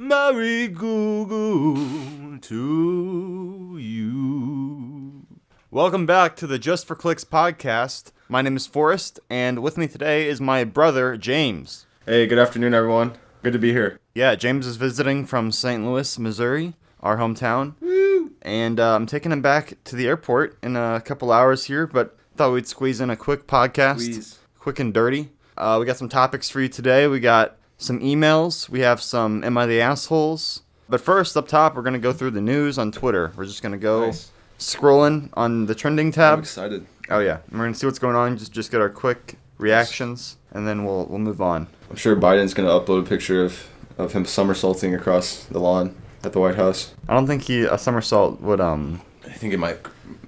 Merry Goo to you. Welcome back to the Just for Clicks podcast. My name is Forrest, and with me today is my brother, James. Hey, good afternoon, everyone. Good to be here. Yeah, James is visiting from St. Louis, Missouri, our hometown. Woo! And I'm taking him back to the airport in a couple hours here, but thought we'd squeeze in a quick podcast. Quick and dirty. We got some topics for you today. We got some emails. We have some Am I the Assholes? But first, up top, we're going to go through the news on Twitter. We're just going to go scrolling on the trending tab. I'm excited. Oh, yeah. We're going to see what's going on. Just get our quick reactions, and then we'll move on. I'm sure Biden's going to upload a picture of him somersaulting across the lawn at the White House. I don't think a somersault would, I think it might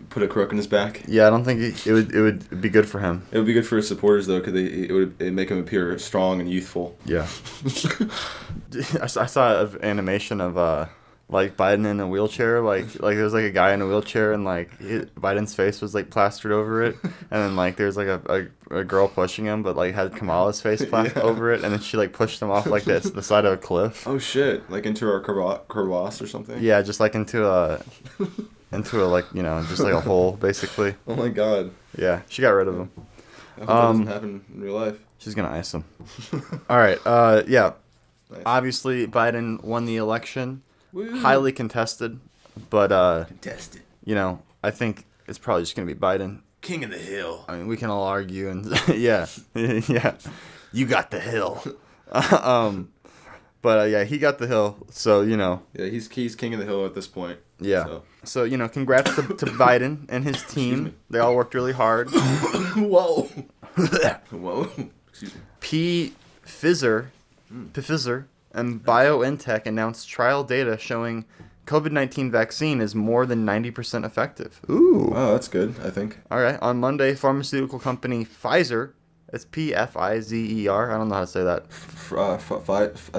put a crook in his back. Yeah, I don't think it would be good for him. It would be good for his supporters, though, because it'd make him appear strong and youthful. Yeah. I saw an animation of, like, Biden in a wheelchair. Like there was, like, a guy in a wheelchair, and, like, Biden's face was, like, plastered over it. And then, like, there's, like, a girl pushing him, but, like, had Kamala's face plastered over it. And then she, like, pushed him off, like, the side of a cliff. Oh, shit. Like, into our crevasse or something? Yeah, just, like, into a, like, you know, just, like, a hole, basically. Oh, my God. Yeah, she got rid of him. I hope that doesn't happen in real life. She's gonna ice him. All right, yeah. Nice. Obviously, Biden won the election. Woo. Highly contested, but Contested. you know, I think it's probably just gonna be Biden. King of the hill. I mean, we can all argue and yeah, yeah, you got the hill. But yeah, he got the hill. So you know. Yeah, he's king of the hill at this point. Yeah. So you know, congrats to Biden and his team. They all worked really hard. Whoa. Whoa. Excuse me. Pfizer and BioNTech announced trial data showing COVID-19 vaccine is more than 90% effective. Ooh. Wow, that's good, I think. All right. On Monday, pharmaceutical company Pfizer, it's Pfizer, I don't know how to say that. I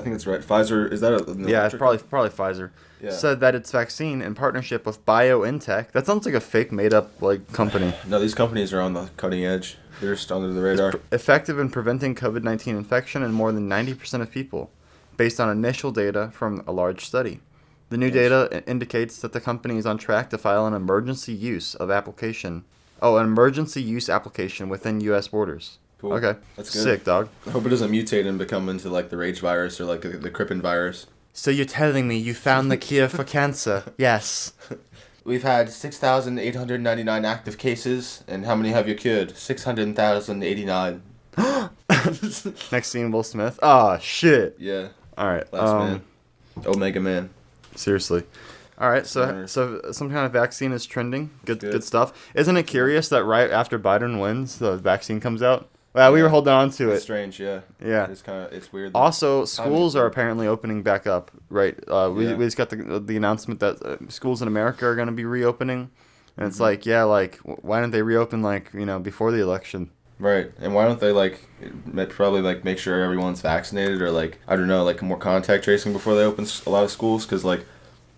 think that's right. Pfizer, is that a... Yeah, it's probably Pfizer. Yeah. Said that its vaccine in partnership with BioNTech. That sounds like a fake made-up like company. No, these companies are on the cutting edge. They're just under the radar. Effective in preventing COVID-19 infection in more than 90% of people, based on initial data from a large study. The new data indicates that the company is on track to file an emergency use application within U.S. borders. Cool. Okay. That's good. Sick, dog. I hope it doesn't mutate and become into like the rage virus or like the Crippen virus. So you're telling me you found the cure for cancer? Yes. We've had 6,899 active cases, and how many have you cured? 600,089. Next scene, Will Smith. Ah, shit. Yeah. All right. Last man. Omega Man. Seriously. All right, so some kind of vaccine is trending. Good stuff. Isn't it curious that right after Biden wins, the vaccine comes out? Well, we were holding on to it. It's strange, yeah. Yeah. It's weird. Also, schools are apparently opening back up, right? We just got the announcement that schools in America are going to be reopening. And it's like, yeah, like, why don't they reopen, like, you know, before the election? Right. And why don't they, like, probably, like, make sure everyone's vaccinated or, like, I don't know, like, more contact tracing before they open a lot of schools? Because, like,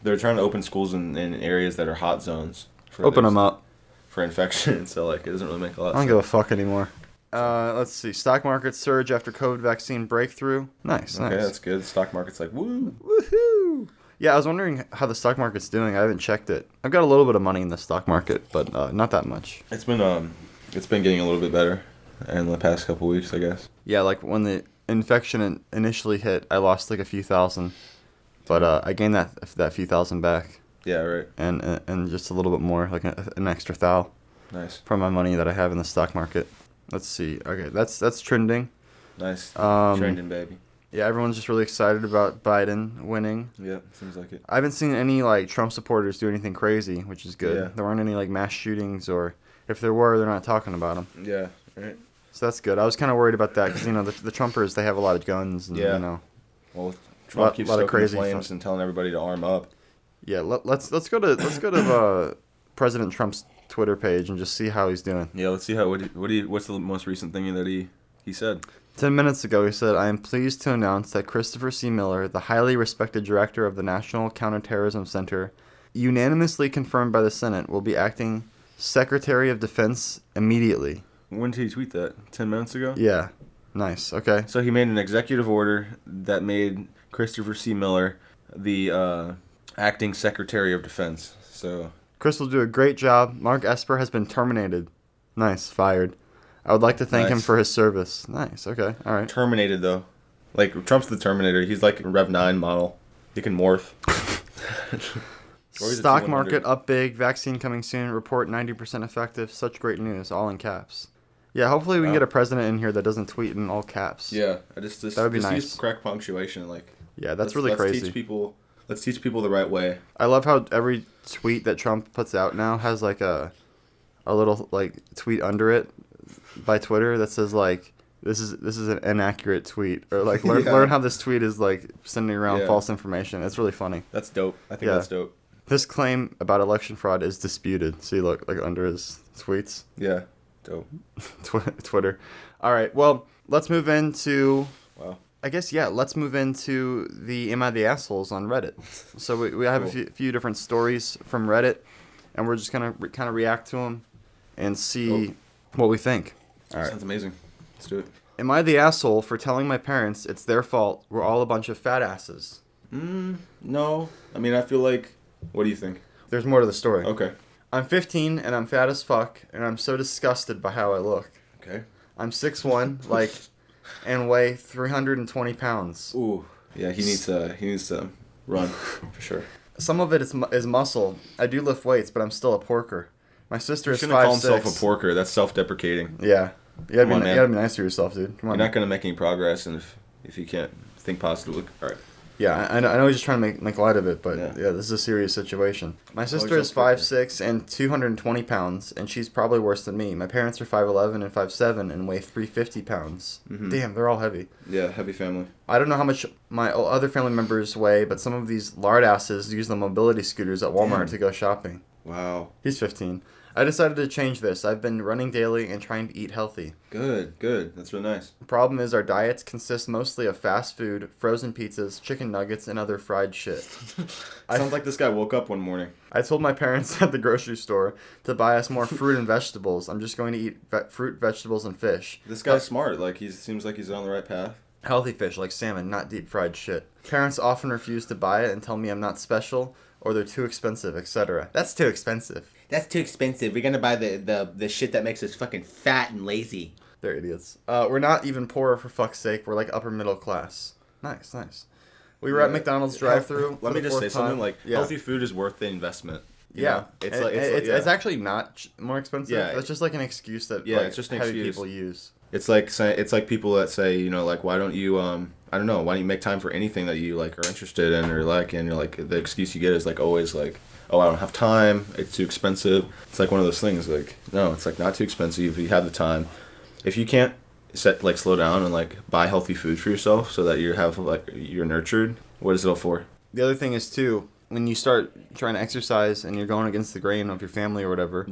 they're trying to open schools in areas that are hot zones. Open them up. For infection. So, like, it doesn't really make a lot of sense. I don't give a fuck anymore. Let's see. Stock market surge after COVID vaccine breakthrough. Nice. Okay, that's good. The stock market's like, woo. Woohoo. Yeah, I was wondering how the stock market's doing. I haven't checked it. I've got a little bit of money in the stock market, but not that much. It's been getting a little bit better in the past couple weeks, I guess. Yeah, like when the infection initially hit, I lost like a few thousand, but I gained that few thousand back. Yeah, right. And just a little bit more, like an extra thou. Nice. From my money that I have in the stock market. Let's see. Okay, that's trending. Nice. Trending, baby. Yeah, everyone's just really excited about Biden winning. Yeah, seems like it. I haven't seen any like Trump supporters do anything crazy, which is good. Yeah. There weren't any like mass shootings, or if there were, they're not talking about them. Yeah, right. So that's good. I was kind of worried about that because, you know, the Trumpers, they have a lot of guns and, you know. Well, Trump keeps stoking crazy flames and telling everybody to arm up. Yeah, let's go to President Trump's Twitter page and just see how he's doing. Yeah, let's see what's the most recent thing that he said. 10 minutes ago, he said, "I am pleased to announce that Christopher C. Miller, the highly respected director of the National Counterterrorism Center, unanimously confirmed by the Senate, will be acting Secretary of Defense immediately." When did he tweet that? 10 minutes ago? Yeah. Nice. Okay. So he made an executive order that made Christopher C. Miller, the acting Secretary of Defense. So Chris will do a great job. Mark Esper has been terminated. Nice, fired. I would like to thank him for his service. Nice, okay, all right. Terminated, though. Like, Trump's the Terminator. He's like a Rev 9 model. He can morph. Stock market up big. Vaccine coming soon. Report 90% effective. Such great news. All in caps. Yeah, the we can get a president in here that doesn't tweet in all caps. Yeah, that would be nice. Use correct punctuation. Yeah, that's really crazy. Let's teach people the right way. I love how every tweet that Trump puts out now has a little tweet under it by Twitter that says this is an inaccurate tweet, or learn how this tweet is sending around false information. It's really funny. That's dope. I think that's dope. This claim about election fraud is disputed. See, look, under his tweets. Yeah, dope. Twitter. All right, well, let's move into... Wow. I guess, let's move into the Am I the Assholes on Reddit. So we have a few different stories from Reddit, and we're just going to kind of react to them and see what we think. All right. Sounds amazing. Let's do it. Am I the asshole for telling my parents it's their fault we're all a bunch of fat asses? No. I mean, I feel like... What do you think? There's more to the story. Okay. I'm 15, and I'm fat as fuck, and I'm so disgusted by how I look. Okay. I'm 6'1", and weigh 320 pounds. Ooh. Yeah, he needs to run, for sure. Some of it is muscle. I do lift weights, but I'm still a porker. My sister is 5'6". Call himself a porker. That's self-deprecating. Yeah. You gotta be nice to yourself, dude. Come on. You're not gonna make any progress, and if you can't think positively, all right. Yeah, I know he's just trying to make light of it, but yeah, this is a serious situation. My sister is 5'6" and 220 pounds, and she's probably worse than me. My parents are 5'11" and 5'7" and weigh 350 pounds. Mm-hmm. Damn, they're all heavy. Yeah, heavy family. I don't know how much my other family members weigh, but some of these lard asses use the mobility scooters at Walmart to go shopping. Wow. He's 15. I decided to change this. I've been running daily and trying to eat healthy. Good. That's really nice. The problem is our diets consist mostly of fast food, frozen pizzas, chicken nuggets, and other fried shit. Sounds like this guy woke up one morning. I told my parents at the grocery store to buy us more fruit and vegetables. I'm just going to eat fruit, vegetables, and fish. This guy's smart. He seems like he's on the right path. Healthy fish, like salmon, not deep fried shit. Parents often refuse to buy it and tell me I'm not special, or they're too expensive, etc. That's too expensive. That's too expensive. We're gonna buy the shit that makes us fucking fat and lazy. They're idiots. We're not even poor, for fuck's sake. We're upper middle class. Nice. We were at McDonald's drive-thru. Let me just say something. Healthy food is worth the investment. Yeah, it's actually not more expensive. Yeah, it's just an excuse that it's just an heavy excuse. people use. It's like people that say, why don't you I don't know, why don't you make time for anything that you are interested in or and you're the excuse you get is always oh, I don't have time, it's too expensive. It's one of those things no, it's not too expensive if you have the time. If you can't slow down and buy healthy food for yourself so that you're nurtured, what is it all for? The other thing is too, when you start trying to exercise and you're going against the grain of your family or whatever,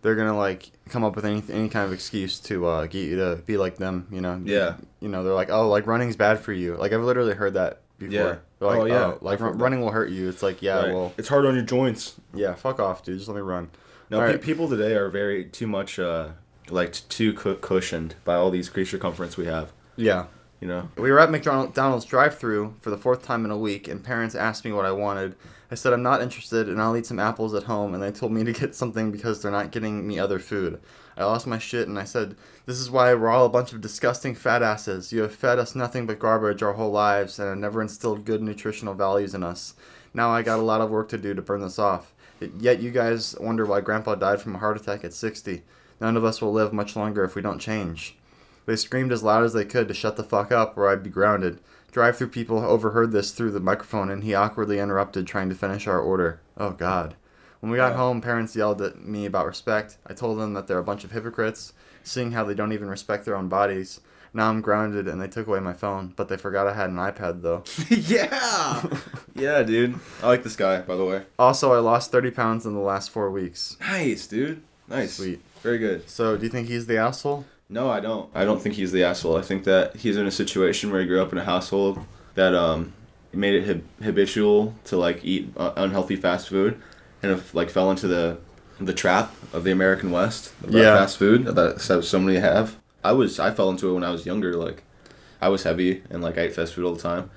they're gonna come up with any kind of excuse to get you to be like them, Yeah. They're oh, running's bad for you. I've literally heard that before. Yeah. They're running will hurt you. It's right. Well, it's hard on your joints. Yeah, fuck off, dude. Just let me run. No, people today are very too much too cushioned by all these creature comforts we have. Yeah. We were at McDonald's drive-thru for the 4th time in a week, and parents asked me what I wanted. I said I'm not interested, and I'll eat some apples at home, and they told me to get something because they're not getting me other food. I lost my shit, and I said, this is why we're all a bunch of disgusting fat asses. You have fed us nothing but garbage our whole lives, and have never instilled good nutritional values in us. Now I got a lot of work to do to burn this off. Yet you guys wonder why Grandpa died from a heart attack at 60. None of us will live much longer if we don't change. They screamed as loud as they could to shut the fuck up or I'd be grounded. Drive-thru people overheard this through the microphone, and he awkwardly interrupted trying to finish our order. Oh, God. When we got home, parents yelled at me about respect. I told them that they're a bunch of hypocrites, seeing how they don't even respect their own bodies. Now I'm grounded, and they took away my phone, but they forgot I had an iPad, though. Yeah! Yeah, dude. I like this guy, by the way. Also, I lost 30 pounds in the last 4 weeks. Nice, dude. Nice. Sweet. Very good. So, do you think he's the asshole? No, I don't. I don't think he's the asshole. I think that he's in a situation where he grew up in a household that made it habitual to eat unhealthy fast food, and fell into the trap of the American West of fast food that so many have. I fell into it when I was younger. I was heavy and I ate fast food all the time.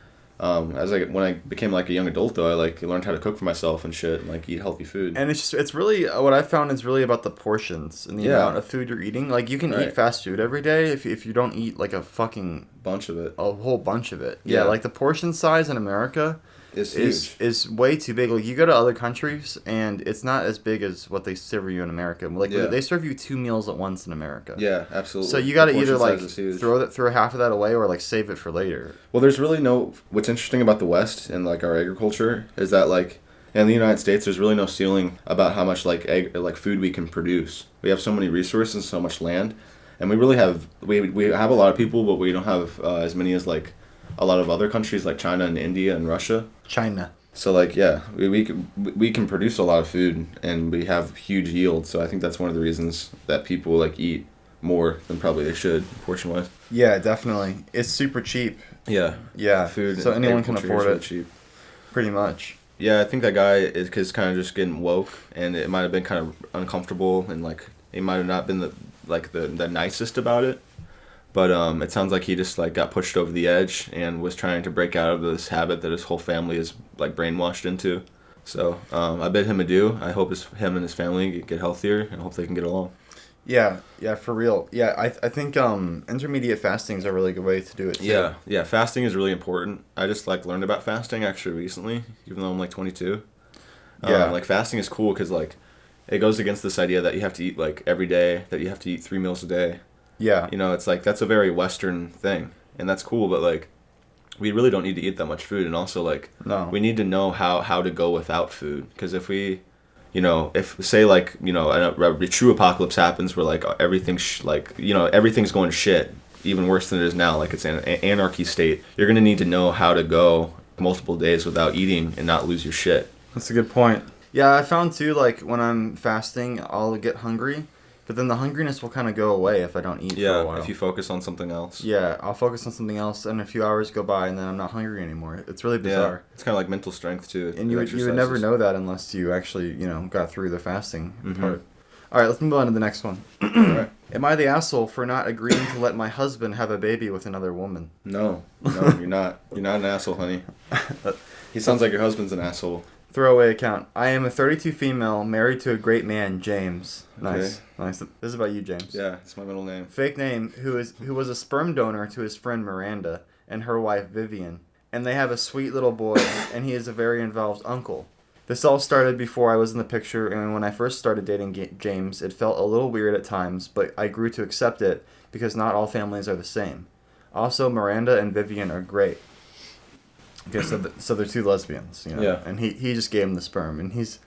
When I became like a young adult though, I learned how to cook for myself and shit, and like eat healthy food. And it's really what I found is really about the portions and the amount of food you're eating. Like you can eat fast food every day if you don't eat like a fucking bunch of it, a whole bunch of it. Yeah, like the portion size in America is way too big. Like you go to other countries and it's not as big as what they serve you in America. Like they serve you 2 meals at once in America. Yeah, absolutely. So you got to either like throw half of that away or like save it for later. Well, there's really what's interesting about the West and like our agriculture is that like in the United States there's really no ceiling about how much like food we can produce. We have so many resources, so much land, and we really have we have a lot of people, but we don't have as many as like a lot of other countries like China and India and Russia. So like we can produce a lot of food and we have huge yields. So I think that's one of the reasons that people like eat more than probably they should portion wise. Yeah, definitely. It's super cheap. Yeah. Food. So anyone can afford really it. Cheap. Pretty much. Yeah, I think that guy is kind of just getting woke, and it might have been kind of uncomfortable, and like he might have not been the nicest about it. But it sounds like he just like got pushed over the edge and was trying to break out of this habit that his whole family is like brainwashed into. So I bid him adieu. I hope him and his family get healthier, and I hope they can get along. Yeah, for real. Yeah, I think intermediate fasting is a really good way to do it too. Yeah, fasting is really important. I just like learned about fasting actually recently, even though I'm like 22. Like fasting is cool because like it goes against this idea that you have to eat like every day, that you have to eat 3 meals a day. Yeah. You know, it's like that's a very Western thing, and that's cool, but like we really don't need to eat that much food, and also like we need to know how to go without food, because if we, you know, if say like, you know, a true apocalypse happens where like everything's like, you know, everything's going to shit, even worse than it is now, like it's an anarchy state, you're going to need to know how to go multiple days without eating and not lose your shit. That's a good point. Yeah, I found too, like when I'm fasting, I'll get hungry. But then the hungriness will kind of go away if I don't eat for a while. Yeah, if you focus on something else. Yeah, I'll focus on something else, and a few hours go by, and then I'm not hungry anymore. It's really bizarre. Yeah, it's kind of like mental strength, too. And you would never know that unless you actually, you know, got through the fasting part. All right, let's move on to the next one. All right. Am I the asshole for not agreeing to let my husband have a baby with another woman? No, you're not. You're not an asshole, honey. He sounds like your husband's an asshole. Throwaway account. I am a 32 female, married to a great man, James. Nice. This is about you, James. Yeah, it's my middle name. Fake name, who was a sperm donor to his friend Miranda and her wife Vivian. And they have a sweet little boy, and he is a very involved uncle. This all started before I was in the picture, and when I first started dating James, it felt a little weird at times, but I grew to accept it because not all families are the same. Also, Miranda and Vivian are great. Okay, so they're 2 lesbians, you know. Yeah. And he just gave him the sperm, and he's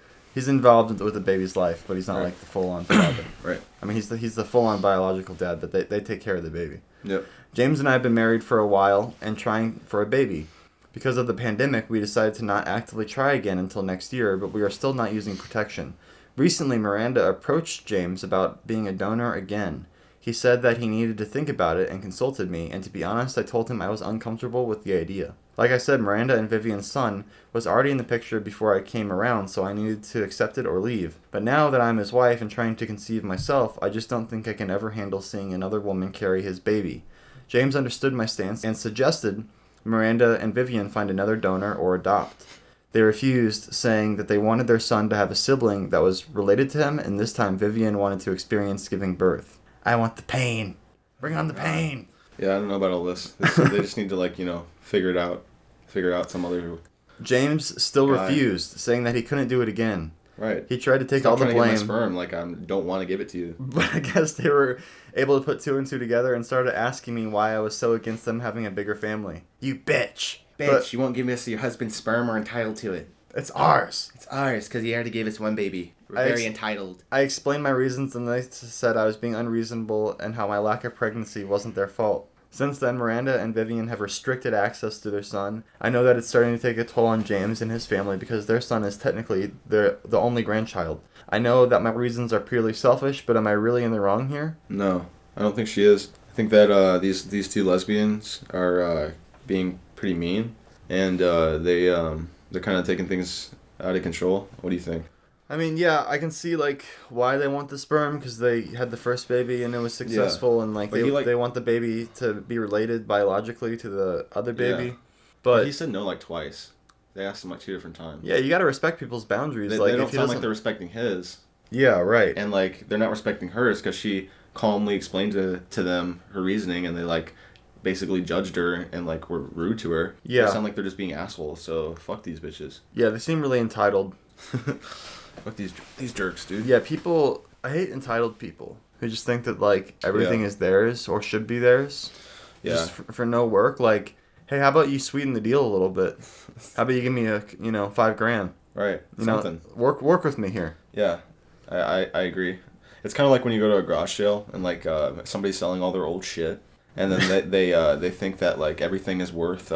involved with the baby's life, but he's not like the full-on father. Right. I mean, he's the full-on biological dad, but they take care of the baby. Yep. James and I have been married for a while and trying for a baby. Because of the pandemic, we decided to not actively try again until next year, but we are still not using protection. Recently, Miranda approached James about being a donor again. He said that he needed to think about it and consulted me, and to be honest, I told him I was uncomfortable with the idea. Like I said, Miranda and Vivian's son was already in the picture before I came around, so I needed to accept it or leave. But now that I'm his wife and trying to conceive myself, I just don't think I can ever handle seeing another woman carry his baby. James understood my stance and suggested Miranda and Vivian find another donor or adopt. They refused, saying that they wanted their son to have a sibling that was related to him, and this time Vivian wanted to experience giving birth. I want the pain. Bring on the pain. Yeah, I don't know about all this. They just need to, like, you know, figure it out. Figure out some other... James still refused, saying that he couldn't do it again. Right. He tried to take all the blame. Stop trying to get my sperm, like, I don't want to give it to you. But I guess they were able to put 2 and 2 together and started asking me why I was so against them having a bigger family. You bitch. Bitch, you won't give us your husband's sperm. We're entitled to it. It's ours. It's ours, because he already gave us 1 baby. We're very entitled. I explained my reasons, and they said I was being unreasonable and how my lack of pregnancy wasn't their fault. Since then, Miranda and Vivian have restricted access to their son. I know that it's starting to take a toll on James and his family because their son is technically the only grandchild. I know that my reasons are purely selfish, but am I really in the wrong here? No, I don't think she is. I think that these 2 lesbians are being pretty mean, and they're kind of taking things out of control. What do you think? I mean, yeah, I can see, like, why they want the sperm, because they had the first baby and it was successful, and, like, they want the baby to be related biologically to the other baby. Yeah. But he said no like twice. They asked him like 2 different times. Yeah, you gotta respect people's boundaries. They don't sound like they're respecting his. Yeah, right. And like they're not respecting hers because she calmly explained to them her reasoning, and they like basically judged her and like were rude to her. Yeah. They sound like they're just being assholes. So fuck these bitches. Yeah, they seem really entitled. Fuck these jerks, dude. Yeah, I hate entitled people who just think that like everything is theirs or should be theirs. Yeah. Just for no work. Like, hey, how about you sweeten the deal a little bit? How about you give me $5,000? Right. Something. Work with me here. Yeah, I agree. It's kind of like when you go to a garage sale and like somebody's selling all their old shit, and then they think that like everything is worth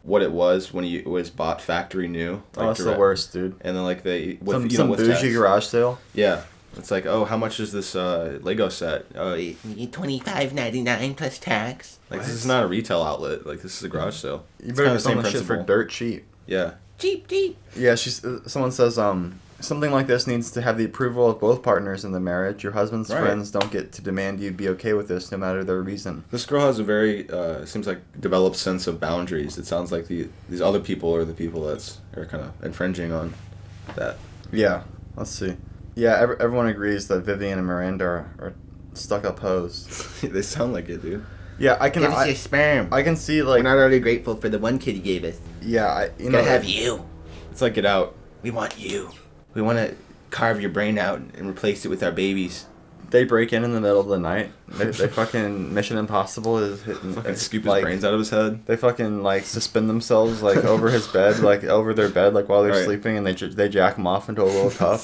what it was when it was bought factory new. Like, that's the worst, dude. And then like some bougie garage sale. Yeah, it's like, oh, how much is this Lego set? Oh, $25.99 plus tax. Like, this is not a retail outlet. Like, this is a garage sale. You better sell the shit for dirt cheap. Yeah. Cheap. Yeah, someone says something like this needs to have the approval of both partners in the marriage. Your husband's friends don't get to demand you be okay with this, no matter their reason. This girl has a very seems like developed sense of boundaries. It sounds like these other people are the people that are kind of infringing on that. Yeah. Let's see. Yeah, everyone agrees that Vivian and Miranda are stuck-up hoes. They sound like it, dude. Yeah, I can. Give us your sperm. I can see like. We're not already grateful for the one kid he gave us. Yeah, Gotta have you. It's like Get Out. We want you. We want to carve your brain out and replace it with our babies. They break in the middle of the night. They fucking Mission Impossible is hitting. Fucking scoop his brains out of his head. They fucking like suspend themselves like over his bed, like over their bed, like while they're sleeping, and they jack him off into a little cup.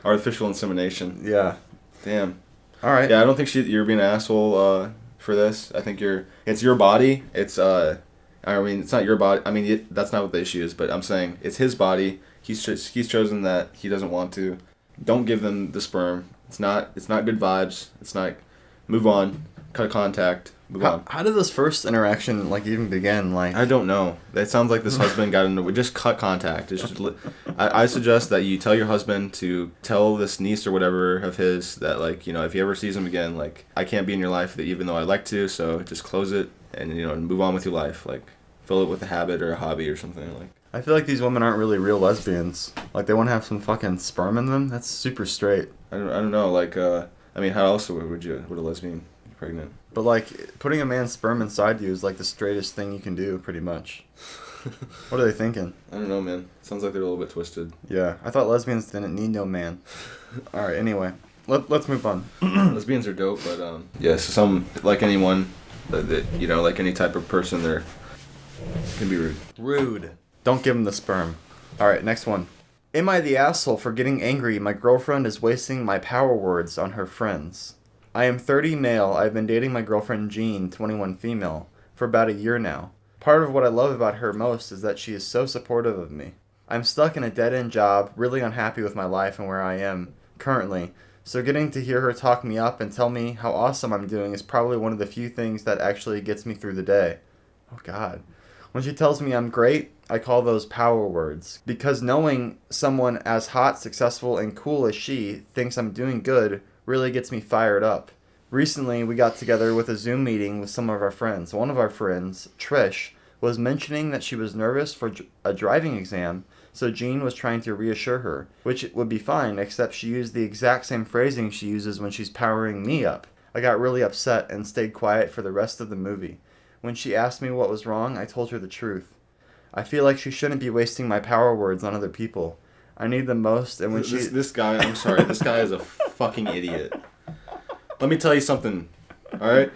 Artificial insemination. Yeah. Damn. All right. Yeah, I don't think you're being an asshole for this. I think it's your body. It's I mean, it's not your body. I mean, that's not what the issue is. But I'm saying it's his body. He's chosen that he doesn't want to. Don't give them the sperm. It's not good vibes. It's not. Move on. Cut contact. Move on. How did this first interaction like even begin? Like, I don't know. It sounds like this husband got into. Just cut contact. It's just, I suggest that you tell your husband to tell this niece or whatever of his that like if he ever sees him again, like I can't be in your life even though I'd like to. So just close it and move on with your life. Like fill it with a habit or a hobby or something like. I feel like these women aren't really real lesbians. Like they want to have some fucking sperm in them. That's super straight. I don't know. Like I mean, how else would a lesbian be pregnant? But like putting a man's sperm inside you is like the straightest thing you can do, pretty much. What are they thinking? I don't know, man. Sounds like they're a little bit twisted. Yeah, I thought lesbians didn't need no man. All right. Anyway, let's move on. Lesbians are dope, but yeah. So some like anyone that like any type of person, they're can be rude. Rude. Don't give him the sperm. All right, next one. Am I the asshole for getting angry my girlfriend is wasting my power words on her friends? I am 30 male. I've been dating my girlfriend Jean, 21 female, for about a year now. Part of what I love about her most is that she is so supportive of me. I'm stuck in a dead-end job, really unhappy with my life and where I am currently, so getting to hear her talk me up and tell me how awesome I'm doing is probably one of the few things that actually gets me through the day. Oh God. When she tells me I'm great, I call those power words. Because knowing someone as hot, successful, and cool as she thinks I'm doing good really gets me fired up. Recently, we got together with a Zoom meeting with some of our friends. One of our friends, Trish, was mentioning that she was nervous for a driving exam, so Jean was trying to reassure her, which would be fine, except she used the exact same phrasing she uses when she's powering me up. I got really upset and stayed quiet for the rest of the movie. When she asked me what was wrong, I told her the truth. I feel like she shouldn't be wasting my power words on other people. I need them most, and when this guy, I'm sorry, this guy is a fucking idiot. Let me tell you something, all right?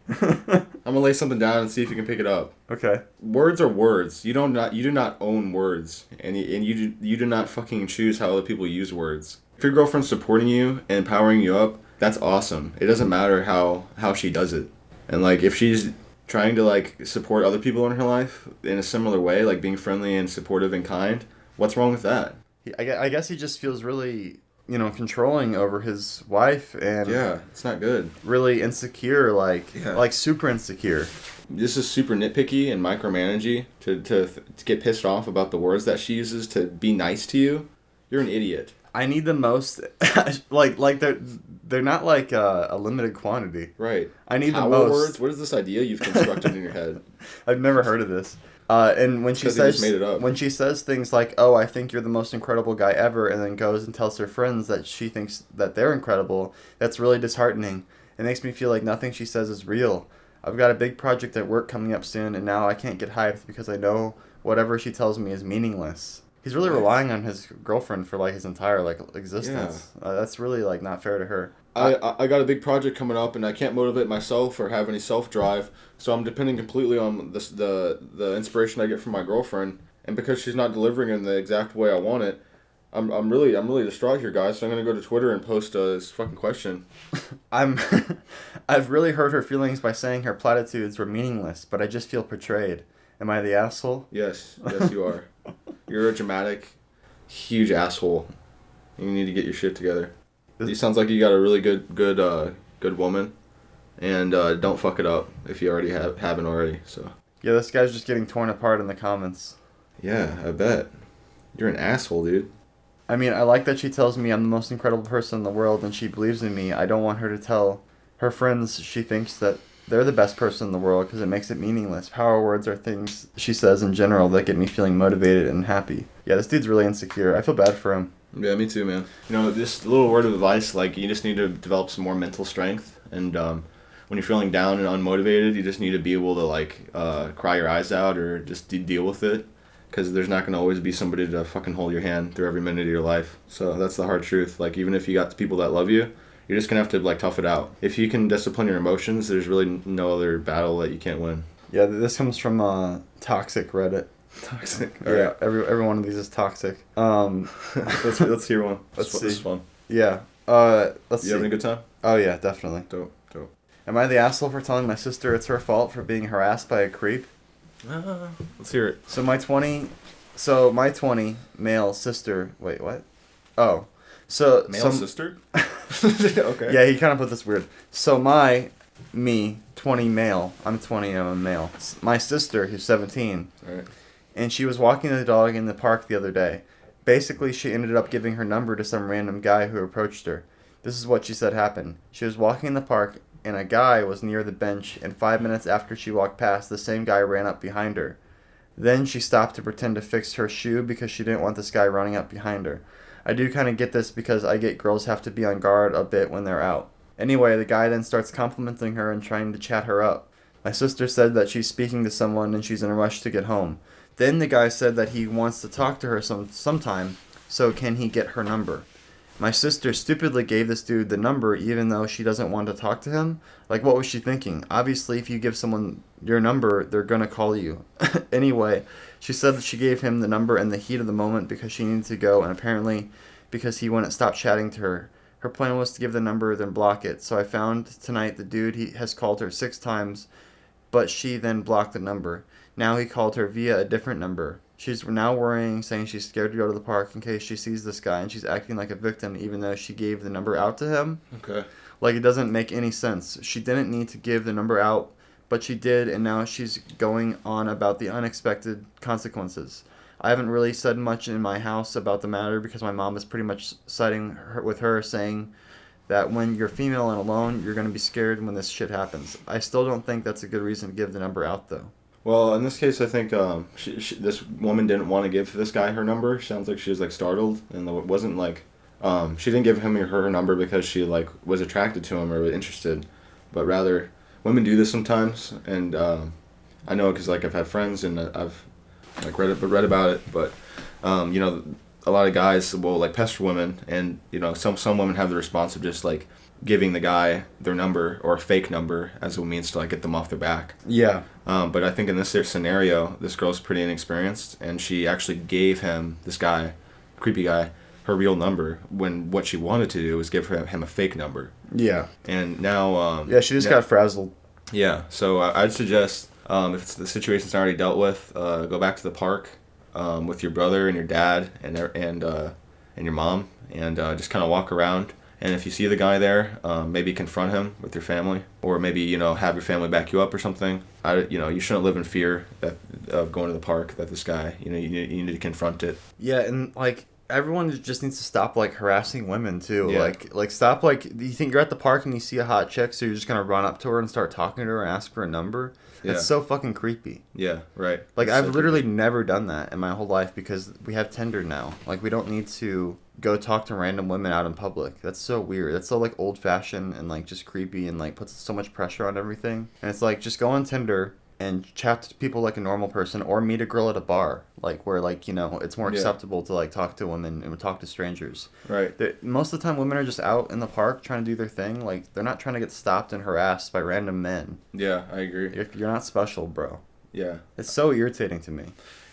I'm gonna lay something down and see if you can pick it up. Okay. Words are words. You do not own words, and you do not fucking choose how other people use words. If your girlfriend's supporting you and empowering you up, that's awesome. It doesn't matter how she does it, and like if she's trying to like support other people in her life in a similar way, like being friendly and supportive and kind, what's wrong with that? I guess he just feels really, controlling over his wife and yeah, it's not good. Really insecure, like super insecure. This is super nitpicky and micromanaging to get pissed off about the words that she uses to be nice to you. You're an idiot. I need the most, like they're not like a limited quantity. Right. I need Power the most words. What is this idea you've constructed in your head? I've never heard of this. And when she Because he just says made it up. when she says things like, "Oh, I think you're the most incredible guy ever," and then goes and tells her friends that she thinks that they're incredible, that's really disheartening. It makes me feel like nothing she says is real. I've got a big project at work coming up soon, and now I can't get hyped because I know whatever she tells me is meaningless. He's really relying on his girlfriend for like his entire like existence. Yeah. That's really like not fair to her. I got a big project coming up, and I can't motivate myself or have any self-drive, so I'm depending completely on the inspiration I get from my girlfriend. And because she's not delivering in the exact way I want it, I'm really distraught here, guys. So I'm gonna go to Twitter and post this fucking question. I've really hurt her feelings by saying her platitudes were meaningless, but I just feel betrayed. Am I the asshole? Yes, you are. You're a dramatic, huge asshole. You need to get your shit together. It sounds like you got a really good woman, and don't fuck it up if you already haven't already. So. Yeah, this guy's just getting torn apart in the comments. Yeah, I bet. You're an asshole, dude. I mean, I like that she tells me I'm the most incredible person in the world and she believes in me. I don't want her to tell her friends she thinks that they're the best person in the world because it makes it meaningless. Power words are things she says in general that get me feeling motivated and happy. Yeah, this dude's really insecure. I feel bad for him. Yeah, me too, man. You know, this little word of advice, like, you just need to develop some more mental strength. And when you're feeling down and unmotivated, you just need to be able to, like, cry your eyes out or just deal with it. Because there's not going to always be somebody to fucking hold your hand through every minute of your life. So that's the hard truth. Like, even if you got people that love you, you're just going to have to, like, tough it out. If you can discipline your emotions, there's really no other battle that you can't win. Yeah, this comes from Toxic Reddit. Toxic. Yeah, right. every one of these is toxic. Let's hear one. Let's see. This is fun. Yeah. Let's see. You having a good time? Oh, yeah, definitely. Dope. Am I the asshole for telling my sister it's her fault for being harassed by a creep? Let's hear it. So my 20 male sister. Wait, what? Oh, so male sister. Okay. Yeah, he kind of put this weird. So 20 male. I'm 20. I'm a male. My sister, who's 17. All right. And she was walking the dog in the park the other day. Basically, she ended up giving her number to some random guy who approached her. This is what she said happened. She was walking in the park, and a guy was near the bench, and 5 minutes after she walked past, the same guy ran up behind her. Then she stopped to pretend to fix her shoe because she didn't want this guy running up behind her. I do kind of get this because I get girls have to be on guard a bit when they're out. Anyway, the guy then starts complimenting her and trying to chat her up. My sister said that she's speaking to someone and she's in a rush to get home. Then the guy said that he wants to talk to her sometime, so can he get her number? My sister stupidly gave this dude the number even though she doesn't want to talk to him. Like, what was she thinking? Obviously, if you give someone your number, they're going to call you. Anyway, she said that she gave him the number in the heat of the moment because she needed to go, and apparently because he wouldn't stop chatting to her. Her plan was to give the number, then block it. So I found tonight the dude has called her 6 times, but she then blocked the number. Now he called her via a different number. She's now worrying, saying she's scared to go to the park in case she sees this guy, and she's acting like a victim even though she gave the number out to him. Okay. Like, it doesn't make any sense. She didn't need to give the number out, but she did, and now she's going on about the unexpected consequences. I haven't really said much in my house about the matter because my mom is pretty much siding with her, saying that when you're female and alone, you're going to be scared when this shit happens. I still don't think that's a good reason to give the number out, though. Well, in this case, I think this woman didn't want to give this guy her number. Sounds like she was, like, startled, and it wasn't, like, she didn't give him her number because she, like, was attracted to him or was interested, but rather, women do this sometimes, and I know because, like, I've had friends and I've, like, read about it, but, you know, a lot of guys will, like, pester women, and, you know, some women have the response of just, like, giving the guy their number or a fake number as a means to, like, get them off their back. Yeah. But I think in this scenario, this girl's pretty inexperienced, and she actually gave him, this guy, creepy guy, her real number when what she wanted to do was give him a fake number. Yeah. And now... yeah, she just got frazzled. Yeah, so I'd suggest, if the situation's already dealt with, go back to the park with your brother and your dad and your mom, and just kind of walk around. And if you see the guy there, maybe confront him with your family, or maybe, you know, have your family back you up or something. You shouldn't live in fear of going to the park. That this guy, you know, you need to confront it. Yeah, and like everyone just needs to stop like harassing women too. Yeah. Like stop like you think you're at the park and you see a hot chick, so you're just gonna run up to her and start talking to her and ask for a number. Yeah. That's so fucking creepy. Yeah, right. Like That's I've so literally creepy. never done that in my whole life because we have Tinder now. Like we don't need to go talk to random women out in public. That's so weird. That's so like old fashioned and like just creepy and like puts so much pressure on everything. And it's like just go on Tinder and chat to people like a normal person or meet a girl at a bar, like where like, you know, it's more acceptable to like talk to women and talk to strangers. Right. Most of the time women are just out in the park trying to do their thing. Like they're not trying to get stopped and harassed by random men. Yeah, I agree. You're not special, bro. Yeah. It's so irritating to me.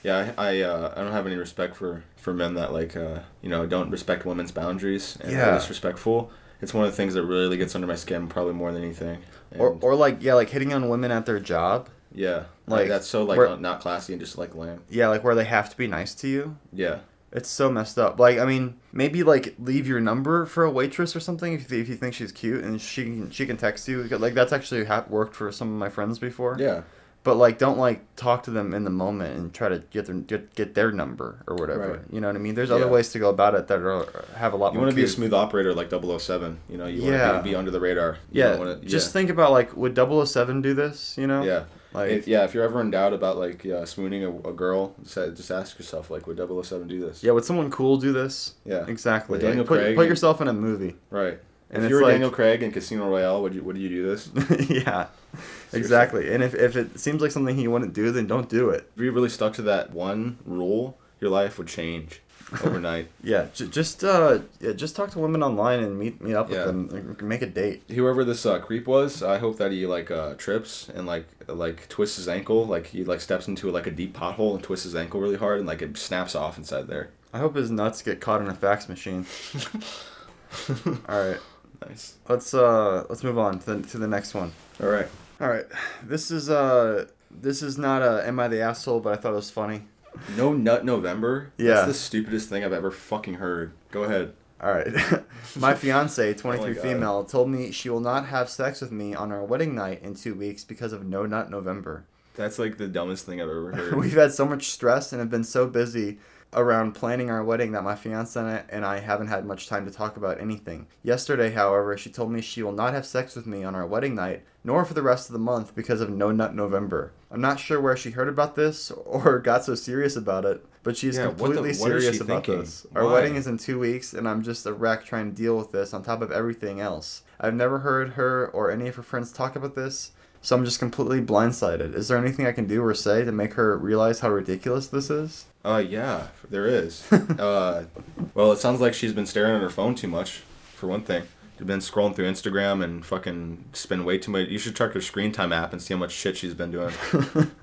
Yeah, I don't have any respect for men that like you know, don't respect women's boundaries and are disrespectful. It's one of the things that really gets under my skin, probably more than anything. And Or like like hitting on women at their job. yeah, like that's so like not classy and just like lame. Yeah, like where they have to be nice to you. Yeah. It's so messed up. Like, I mean, maybe like leave your number for a waitress or something if you think she's cute and she can text you. Like that's actually worked for some of my friends before. Yeah. But like, don't like talk to them in the moment and try to get their number or whatever. Right. You know what I mean? There's other ways to go about it that have a lot You more. want to be a smooth operator like 007. You know, you want to be under the radar. Just think about like, would 007 do this? You know? Yeah. Like, if you're ever in doubt about like swooning a girl, just ask yourself like, would 007 do this? Yeah, would someone cool do this? Yeah. Exactly. Would Daniel like, Craig put yourself in a movie. Right. And if you were Daniel Craig in Casino Royale, would you do this? Yeah. Exactly. And if it seems like something he wouldn't do, then don't do it. If you really stuck to that one rule, your life would change overnight. Yeah, just talk to women online and meet up with them and make a date. Whoever this creep was, I hope that he like trips and like twists his ankle, like he like steps into like a deep pothole and twists his ankle really hard and like it snaps off inside there. I hope his nuts get caught in a fax machine. All right. Nice. Let's move on to the next one. All right. This is not a Am I the Asshole, but I thought it was funny. No Nut November? Yeah. That's the stupidest thing I've ever fucking heard. Go ahead. All right. My fiance, 23 God. female, told me she will not have sex with me on our wedding night in 2 weeks because of No Nut November. That's like the dumbest thing I've ever heard. We've had so much stress and have been so busy around planning our wedding that my fiance and I haven't had much time to talk about anything. Yesterday, however, she told me she will not have sex with me on our wedding night, nor for the rest of the month because of No Nut November. I'm not sure where she heard about this or got so serious about it, but she's completely serious about this. Our wedding is in 2 weeks, and I'm just a wreck trying to deal with this on top of everything else. I've never heard her or any of her friends talk about this, so I'm just completely blindsided. Is there anything I can do or say to make her realize how ridiculous this is? Yeah, there is. Well, it sounds like she's been staring at her phone too much, for one thing. She's been scrolling through Instagram and fucking spend way too much. You should check her screen time app and see how much shit she's been doing.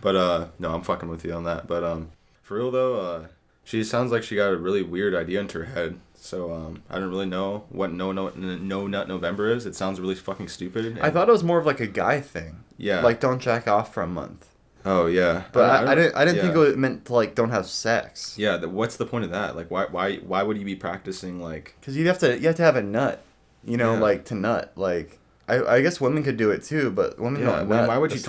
But, no, I'm fucking with you on that. But, for real though, she sounds like she got a really weird idea into her head. So, I don't really know what No Nut November is. It sounds really fucking stupid. I thought it was more of like a guy thing. Yeah. Like, don't jack off for a month. Oh yeah, but I didn't think it meant to like don't have sex. Yeah, what's the point of that? Like, why would you be practicing like? Because you have to have a nut, you know, like to nut. Like I guess women could do it too, but women don't nut. Why would you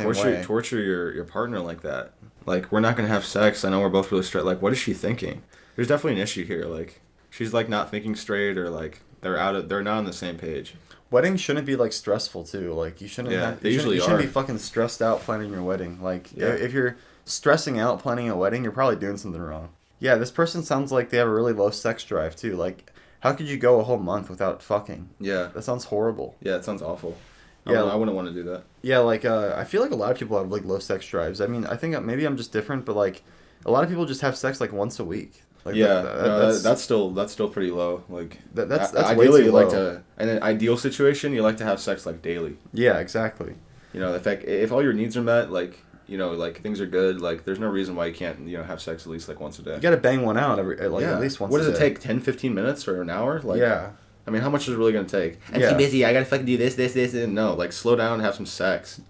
torture your partner like that? Like, we're not gonna have sex. I know we're both really straight. Like, what is she thinking? There's definitely an issue here. Like, she's like not thinking straight, or like they're not on the same page. Weddings shouldn't be like stressful too. Like you shouldn't. Yeah, they you usually shouldn't are. be fucking stressed out planning your wedding. Like if you're stressing out planning a wedding, you're probably doing something wrong. Yeah, this person sounds like they have a really low sex drive too. Like, how could you go a whole month without fucking? Yeah, that sounds horrible. Yeah, it sounds awful. Yeah, I wouldn't want to do that. Yeah, like I feel like a lot of people have like low sex drives. I mean, I think maybe I'm just different, but like a lot of people just have sex like once a week. Like, that's still pretty low. Like that's ideally way too low. Like to, in an ideal situation, you like to have sex like daily. Yeah, exactly. You know, if all your needs are met, like, you know, like things are good, like there's no reason why you can't, you know, have sex at least like once a day. You gotta bang one out at least once. What does it take? 10-15 minutes or an hour? Like, yeah. I mean, how much is it really gonna take? I'm too busy. I gotta fucking do this, and no. Like, slow down and have some sex.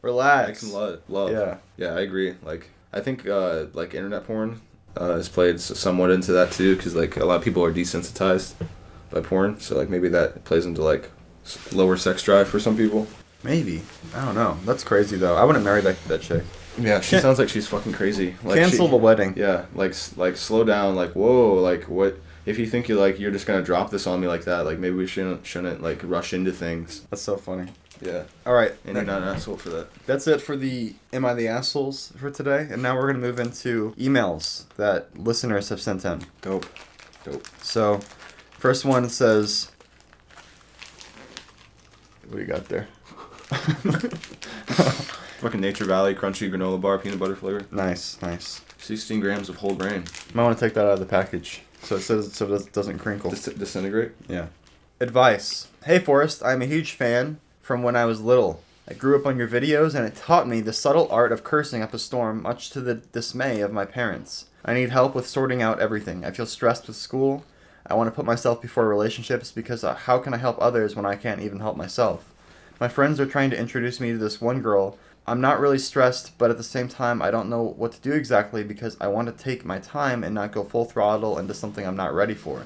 Relax. Make some love. Yeah. Yeah, I agree. Like, I think like internet porn has played somewhat into that too, because like a lot of people are desensitized by porn, so like maybe that plays into like lower sex drive for some people. Maybe. I don't know. That's crazy though. I wouldn't marry that chick. Yeah, she sounds like she's fucking crazy. Like cancel the wedding. Yeah, like slow down. Like, whoa, like what? If you think you're just gonna drop this on me like that, like maybe we shouldn't like rush into things. That's so funny. Yeah. All right. And you're not an asshole for that. That's it for the Am I the Assholes for today. And now we're going to move into emails that listeners have sent in. Dope. So, first one says... What do you got there? Fucking Nature Valley crunchy granola bar, peanut butter flavor. Nice. 16 grams of whole grain. Might want to take that out of the package so it doesn't crinkle. Disintegrate? Yeah. Advice. Hey, Forrest. I'm a huge fan from when I was little. I grew up on your videos and it taught me the subtle art of cursing up a storm, much to the dismay of my parents. I need help with sorting out everything. I feel stressed with school. I want to put myself before relationships because how can I help others when I can't even help myself? My friends are trying to introduce me to this one girl. I'm not really stressed, but at the same time, I don't know what to do exactly because I want to take my time and not go full throttle into something I'm not ready for.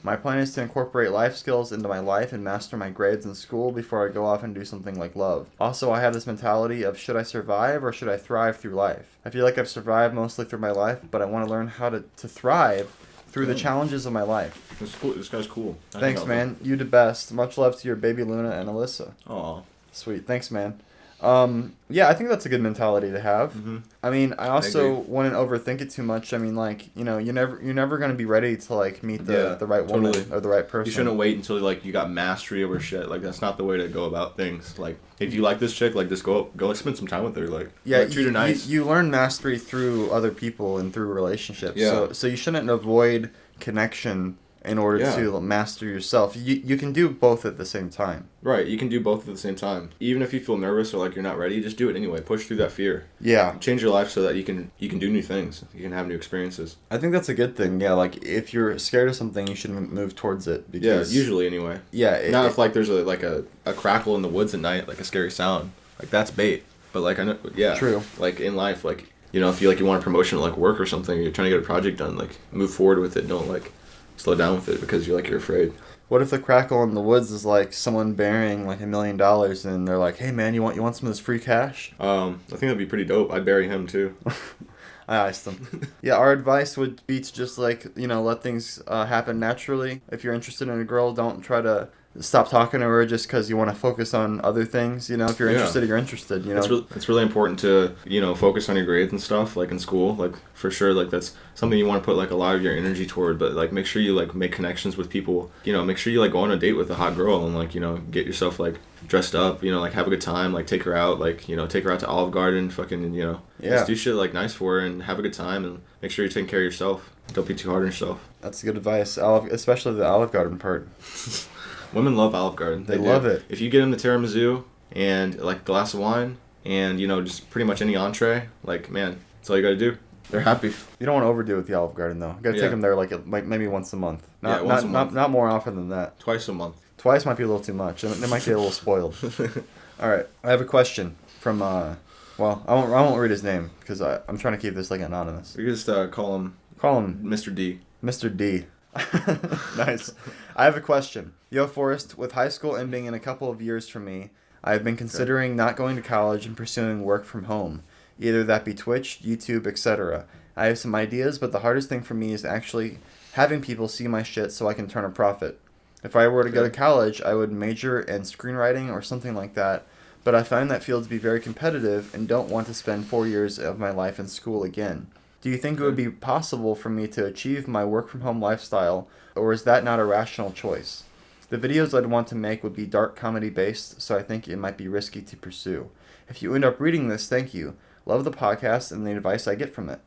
My plan is to incorporate life skills into my life and master my grades in school before I go off and do something like love. Also, I have this mentality of should I survive or should I thrive through life? I feel like I've survived mostly through my life, but I want to learn how to thrive through the challenges of my life. This is cool. This guy's cool. Thanks, man. You the best. Much love to your baby Luna and Alyssa. Aw. Sweet. Thanks, man. Yeah, I think that's a good mentality to have. Mm-hmm. I mean, I also wouldn't overthink it too much. I mean, like, you know, you're never going to be ready to like meet the right woman or the right person. You shouldn't wait until like you got mastery over shit. Like that's not the way to go about things. Like if you like this chick, like just go spend some time with her. Like treat her nice. You learn mastery through other people and through relationships. Yeah. So you shouldn't avoid connection in order to master yourself. You can do both at the same time. Right, you can do both at the same time. Even if you feel nervous or like you're not ready, just do it anyway. Push through that fear. Yeah. Change your life so that you can do new things. You can have new experiences. I think that's a good thing. Yeah, like if you're scared of something, you should move towards it. Because, usually anyway. Yeah. Not if like there's a crackle in the woods at night, like a scary sound. Like that's bait. But like I know, True. Like in life, like you know, if you want a promotion at like work or something, or you're trying to get a project done, like move forward with it. Don't like slow down with it because you're afraid. What if the crackle in the woods is like someone bearing like $1 million and they're like, "Hey man, you want some of this free cash?" I think that'd be pretty dope. I'd bury him too. I iced them. Yeah, our advice would be to just like, you know, let things happen naturally. If you're interested in a girl, don't try to stop talking to her just because you want to focus on other things. You know, if you're interested, you're interested. You know, it's really important to focus on your grades and stuff like in school. Like for sure, like that's something you want to put like a lot of your energy toward. But like make sure you like make connections with people. You know, make sure you like go on a date with a hot girl and like get yourself like dressed up. You know, like have a good time. Like take her out. Like take her out to Olive Garden. Fucking just do shit like nice for her and have a good time and make sure you're taking care of yourself. Don't be too hard on yourself. That's good advice. Especially the Olive Garden part. Women love Olive Garden. They love it. If you get them the tiramisu and like a glass of wine and just pretty much any entree, like man, that's all you gotta do. They're happy. You don't want to overdo it with the Olive Garden though. You gotta take them there like maybe once a month. Not more often than that. Twice a month. Twice might be a little too much. They might get a little spoiled. All right, I have a question from well, I won't read his name because I'm trying to keep this like anonymous. We can just call him Mr. D. Mr. D. Nice. I have a question. Yo, Forrest, with high school ending in a couple of years for me, I have been considering not going to college and pursuing work from home. Either that be Twitch, YouTube, etc. I have some ideas, but the hardest thing for me is actually having people see my shit so I can turn a profit. If I were to go to college, I would major in screenwriting or something like that, but I find that field to be very competitive and don't want to spend 4 years of my life in school again. Do you think it would be possible for me to achieve my work-from-home lifestyle, or is that not a rational choice? The videos I'd want to make would be dark comedy-based, so I think it might be risky to pursue. If you end up reading this, thank you. Love the podcast and the advice I get from it.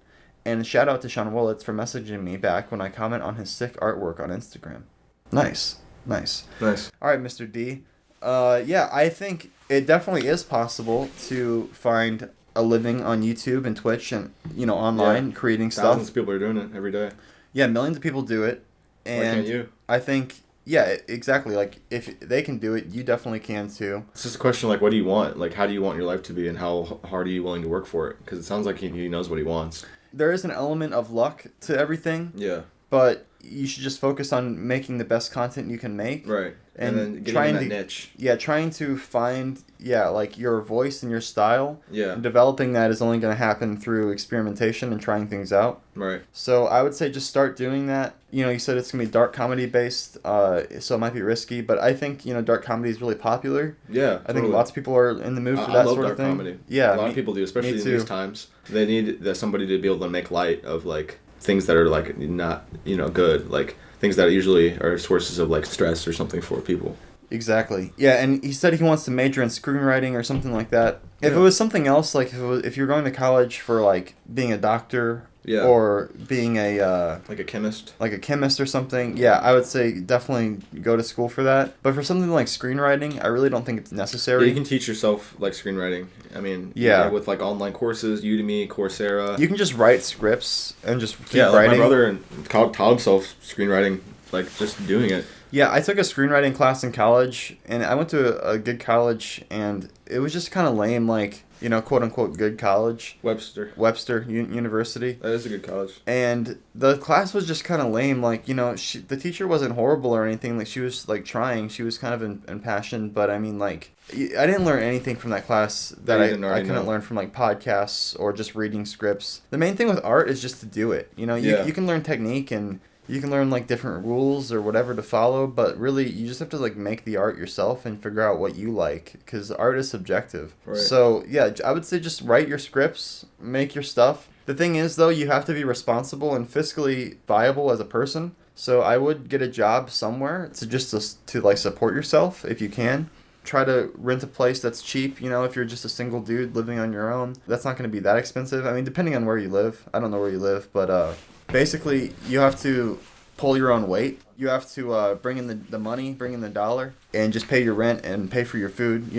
And shout out to Sean Willits for messaging me back when I comment on his sick artwork on Instagram. Nice. All right, Mr. D. Yeah, I think it definitely is possible to find a living on YouTube and Twitch and, online creating stuff. Thousands of people are doing it every day. Yeah, millions of people do it. And why can't you? I think, yeah, exactly. Like, if they can do it, you definitely can too. It's just a question like, what do you want? Like, how do you want your life to be and how hard are you willing to work for it? Because it sounds like he knows what he wants. There is an element of luck to everything. Yeah. But you should just focus on making the best content you can make. Right. And then getting trying in that to niche. Yeah, trying to find like your voice and your style. Yeah. And developing that is only going to happen through experimentation and trying things out. Right. So I would say just start doing that. You said it's going to be dark comedy based, so it might be risky, but I think, dark comedy is really popular. Yeah, I think lots of people are in the mood for that sort of thing. Comedy. Yeah. A lot of people do, especially in these times. They need somebody to be able to make light of, like, things that are, like, not, good. Like, things that usually are sources of, like, stress or something for people. Exactly. Yeah, and he said he wants to major in screenwriting or something like that. If it was something else, like if you're going to college for, like, being a doctor or being a... like a chemist? Like a chemist or something, yeah, I would say definitely go to school for that. But for something like screenwriting, I really don't think it's necessary. Yeah, you can teach yourself, like, screenwriting. I mean, with, like, online courses, Udemy, Coursera. You can just write scripts and just keep like writing. My brother taught himself screenwriting, like, just doing it. Yeah, I took a screenwriting class in college, and I went to a good college, and it was just kind of lame, like, quote-unquote good college. Webster University. That is a good college. And the class was just kind of lame, like, the teacher wasn't horrible or anything, like, she was, like, trying, she was kind of impassioned, but, I mean, like, I didn't learn anything from that class that I couldn't learn from, like, podcasts or just reading scripts. The main thing with art is just to do it, you can learn technique and you can learn, like, different rules or whatever to follow, but really, you just have to, like, make the art yourself and figure out what you like, because art is subjective. Right. So, yeah, I would say just write your scripts, make your stuff. The thing is, though, you have to be responsible and fiscally viable as a person, so I would get a job somewhere to like, support yourself, if you can. Try to rent a place that's cheap, if you're just a single dude living on your own. That's not going to be that expensive. I mean, depending on where you live. I don't know where you live, but, basically, you have to pull your own weight. You have to bring in the money, bring in the dollar, and just pay your rent and pay for your food,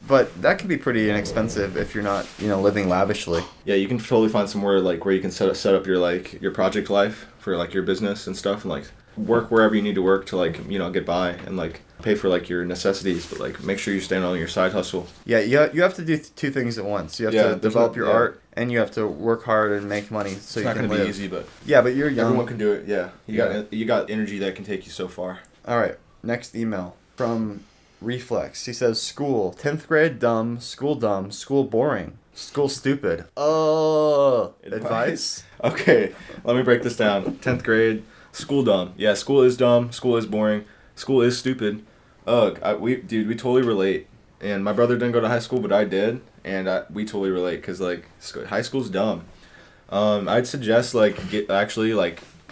But that can be pretty inexpensive if you're not, living lavishly. Yeah, you can totally find somewhere, like, where you can set up your, like, your project life for, like, your business and stuff, and, like, work wherever you need to work to, like, get by and, like, pay for, like, your necessities, but, like, make sure you stand on your side hustle. Yeah, you have to do two things at once. You have to develop your art, and you have to work hard and make money so you can live. It's not going to be easy, but... Yeah, but you're young. Everyone can do it, yeah. You got energy that can take you so far. All right, next email from Reflex. He says, school, 10th grade, dumb, school boring, school stupid. Advice? Okay, let me break this down. 10th grade, school dumb. Yeah, school is dumb, school is boring, school is stupid. We totally relate. And my brother didn't go to high school, but I did, and we totally relate, because, like, high school's dumb. I'd suggest, like,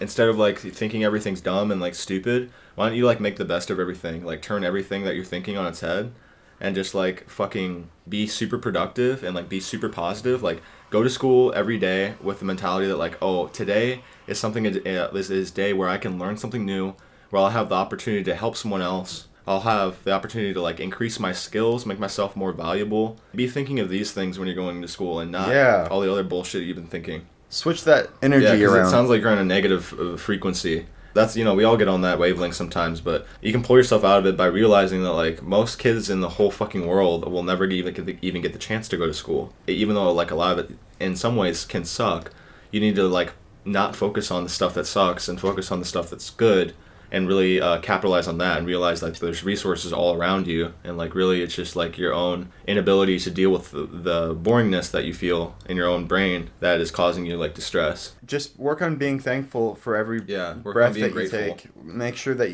instead of, like, thinking everything's dumb and, like, stupid, why don't you, like, make the best of everything? Like, turn everything that you're thinking on its head, and just, like, fucking be super productive and, like, be super positive. Like, go to school every day with the mentality that, like, oh, today is this day where I can learn something new, where I'll have the opportunity to help someone else. I'll have the opportunity to, like, increase my skills, make myself more valuable. Be thinking of these things when you're going to school and not all the other bullshit you've been thinking. Switch that energy around. It sounds like you're on a negative frequency. That's, we all get on that wavelength sometimes, but you can pull yourself out of it by realizing that, like, most kids in the whole fucking world will never even get the chance to go to school. Even though, like, a lot of it, in some ways, can suck, you need to, like, not focus on the stuff that sucks and focus on the stuff that's good. And really capitalize on that and realize, like, there's resources all around you, and, like, really it's just, like, your own inability to deal with the boringness that you feel in your own brain that is causing you, like, distress. Just work on being thankful for every breath that you take. Make sure that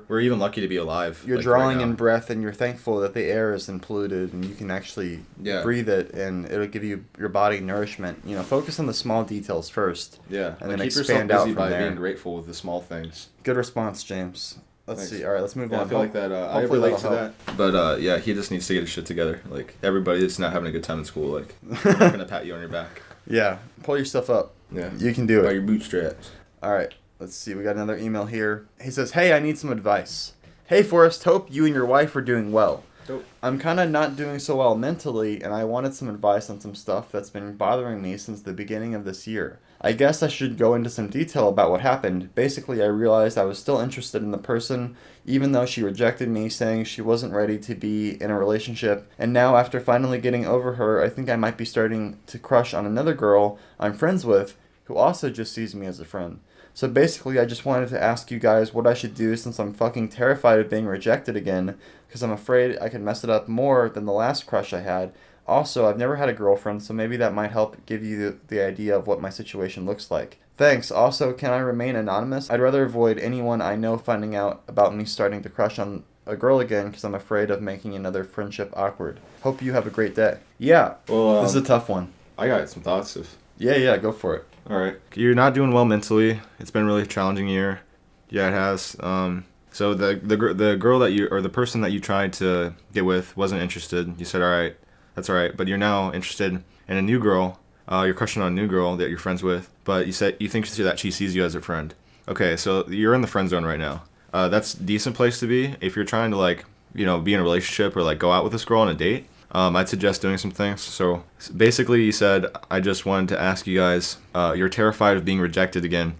we're even lucky to be alive. You're, like, drawing in breath, and you're thankful that the air isn't polluted and you can actually breathe it, and it'll give your body nourishment. Focus on the small details first. Yeah, and then expand out from there. By being grateful with the small things. Good response, James. Let's see. All right, let's move on. I feel like that. I relate to that. But he just needs to get his shit together. Like, everybody that's not having a good time in school, like, I'm not gonna pat you on your back. Yeah, pull your stuff up. Yeah, you can do it by your bootstraps. All right, let's see. We got another email here. He says, "Hey, I need some advice. Hey, Forrest. Hope you and your wife are doing well. Dope. I'm kind of not doing so well mentally, and I wanted some advice on some stuff that's been bothering me since the beginning of this year. I guess I should go into some detail about what happened. Basically, I realized I was still interested in the person, even though she rejected me, saying she wasn't ready to be in a relationship. And now, after finally getting over her, I think I might be starting to crush on another girl I'm friends with, who also just sees me as a friend. So basically, I just wanted to ask you guys what I should do since I'm fucking terrified of being rejected again, because I'm afraid I could mess it up more than the last crush I had. Also, I've never had a girlfriend, so maybe that might help give you the idea of what my situation looks like. Thanks. Also, can I remain anonymous? I'd rather avoid anyone I know finding out about me starting to crush on a girl again because I'm afraid of making another friendship awkward. Hope you have a great day. Yeah, Well, this is a tough one. I got some thoughts. Yeah, go for it. All right. You're not doing well mentally. It's been a really challenging year. Yeah, it has. So the girl that you, or the person that you tried to get with wasn't interested. You said, all right, that's all right. But you're now interested in a new girl. You're crushing on a new girl that you're friends with. But you said you think that she sees you as a friend. Okay, so you're in the friend zone right now. That's a decent place to be. If you're trying to be in a relationship or go out with this girl on a date, I'd suggest doing some things. So basically you said, I just wanted to ask you guys, you're terrified of being rejected again.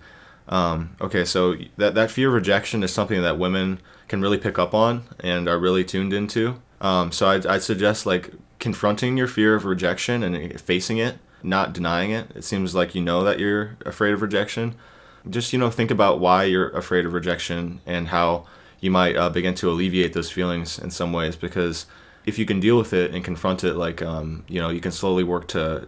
Okay, so that fear of rejection is something that women can really pick up on and are really tuned into. So I'd suggest confronting your fear of rejection and facing it, not denying it. It seems like you know that you're afraid of rejection. Just, think about why you're afraid of rejection and how you might begin to alleviate those feelings in some ways, because if you can deal with it and confront it, you can slowly work to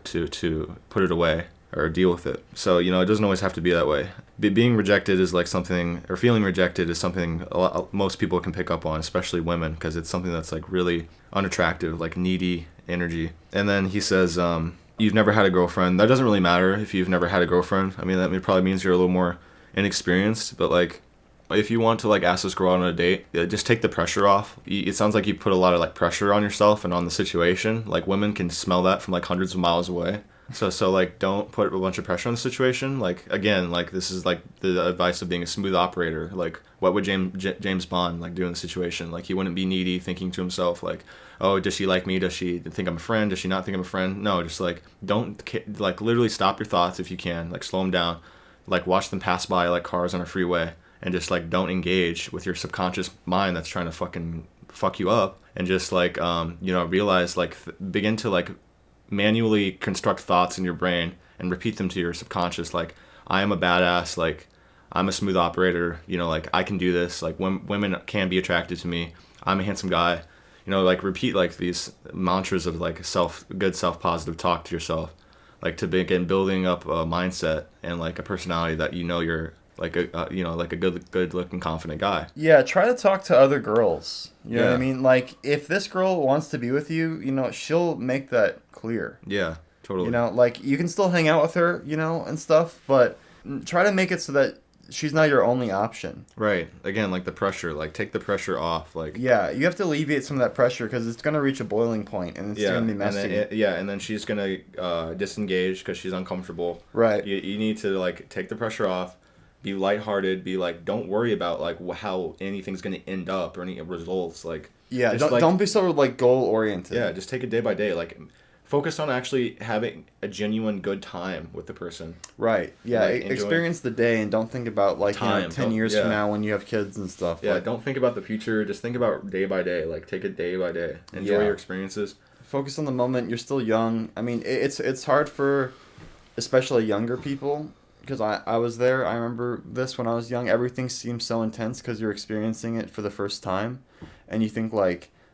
put it away or deal with it. So, it doesn't always have to be that way. Being rejected is something, or feeling rejected is something most people can pick up on, especially women, because it's something that's really unattractive, needy energy. And then he says, you've never had a girlfriend. That doesn't really matter if you've never had a girlfriend. I mean, that probably means you're a little more inexperienced, but if you want to ask this girl out on a date, just take the pressure off. It sounds like you put a lot of pressure on yourself and on the situation. Women can smell that from hundreds of miles away. So don't put a bunch of pressure on the situation. Again, this is the advice of being a smooth operator. What would James Bond do in the situation? He wouldn't be needy, thinking to himself oh, does she like me? Does she think I'm a friend? Does she not think I'm a friend? No, just don't literally stop your thoughts if you can. Slow them down. Watch them pass by cars on a freeway, and just don't engage with your subconscious mind that's trying to fucking fuck you up, and just realize begin to manually construct thoughts in your brain and repeat them to your subconscious. I am a badass. I'm a smooth operator. I can do this. Women can be attracted to me. I'm a handsome guy. Repeat these mantras of good self-positive talk to yourself, to begin building up a mindset and a personality that you're a good looking confident guy. Yeah, try to talk to other girls. You know what I mean? If this girl wants to be with you, she'll make that clear. Yeah, totally. You can still hang out with her, and stuff, but try to make it so that she's not your only option. Right. Again, the pressure, take the pressure off. Yeah, you have to alleviate some of that pressure because it's going to reach a boiling point and it's going to be messy. And then she's going to disengage because she's uncomfortable. Right. You need to, take the pressure off, be lighthearted, be don't worry about, how anything's going to end up or any results. Yeah, don't be so, goal-oriented. Yeah, just take it day by day. Focus on actually having a genuine good time with the person. Right. Yeah. Experience the day and don't think about 10 years from now when you have kids and stuff. Yeah. Don't think about the future. Just think about day by day. Take it day by day. Enjoy your experiences. Focus on the moment. You're still young. I mean, it's hard for especially younger people because I was there. I remember this when I was young. Everything seems so intense because you're experiencing it for the first time, and you think